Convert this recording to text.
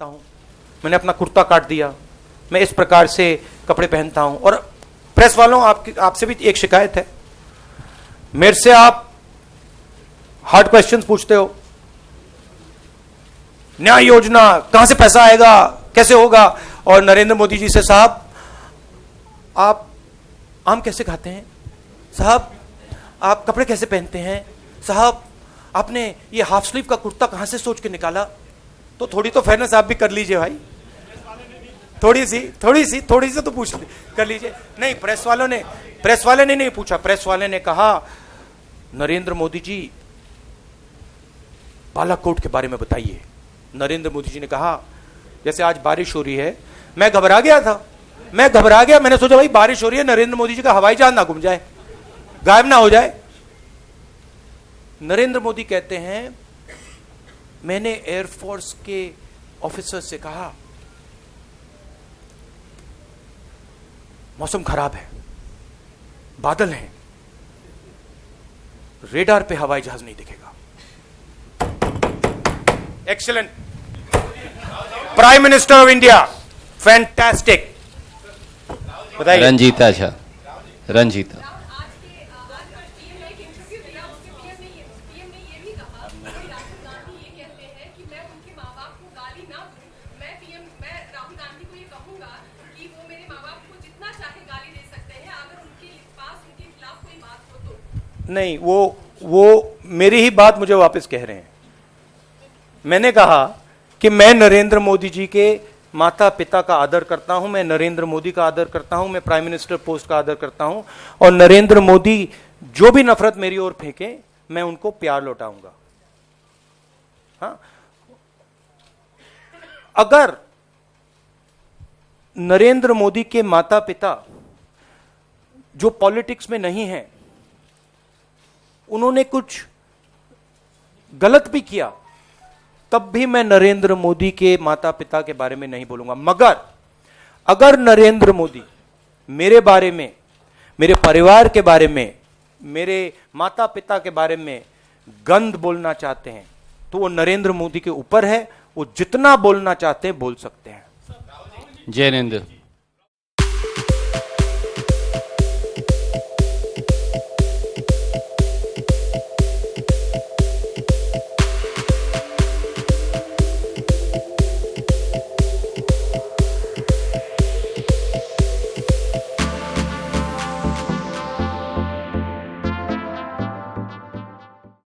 काटता हूं, मैंने अपना कुर्ता काट दिया, मैं इस प्रकार से कपड़े पहनता हूं। और प्रेस वालों, आपसे भी एक शिकायत है, मेरे से आप हार्ड क्वेश्चंस पूछते हो, न्याय योजना कहां से पैसा आएगा, कैसे होगा, और नरेंद्र मोदी जी से साहब आप आम कैसे खाते हैं, साहब आप कपड़े कैसे पहनते हैं, साहब आपने ये हाफ स्लीव का कुर्ता कहां से सोच के निकाला। तो थोड़ी तो फेयरनेस आप भी कर लीजिए भाई, थोड़ी सी तो पूछ कर लीजिए। नहीं, प्रेस वाले ने नहीं पूछा, प्रेस वाले ने कहा नरेंद्र मोदी जी बालाकोट के बारे में बताइए। नरेंद्र मोदी जी ने कहा जैसे आज बारिश हो रही है, मैं घबरा गया, मैंने सोचा भाई बारिश हो रही है, नरेंद्र मोदी जी का हवाई जहाज ना गुम जाए, गायब ना हो जाए। नरेंद्र मोदी कहते हैं मैंने एयरफोर्स के ऑफिसर से कहा मौसम खराब है, बादल हैं, रेडार पे हवाई जहाज नहीं दिखेगा। Excellent, prime minister of India, fantastic. बताइए। रंजीता नहीं, वो मेरी ही बात मुझे वापस कह रहे हैं। मैंने कहा कि मैं नरेंद्र मोदी जी के माता पिता का आदर करता हूं, मैं नरेंद्र मोदी का आदर करता हूं, मैं प्राइम मिनिस्टर पोस्ट का आदर करता हूं, और नरेंद्र मोदी जो भी नफरत मेरी ओर फेंके मैं उनको प्यार लौटाऊंगा। हाँ, अगर नरेंद्र मोदी के माता पिता जो पॉलिटिक्स में नहीं हैं, उन्होंने कुछ गलत भी किया, तब भी मैं नरेंद्र मोदी के माता पिता के बारे में नहीं बोलूंगा। मगर अगर नरेंद्र मोदी मेरे बारे में, मेरे परिवार के बारे में, मेरे माता पिता के बारे में गंद बोलना चाहते हैं तो वो नरेंद्र मोदी के ऊपर है, वो जितना बोलना चाहते हैं बोल सकते हैं। जैनेंद्र।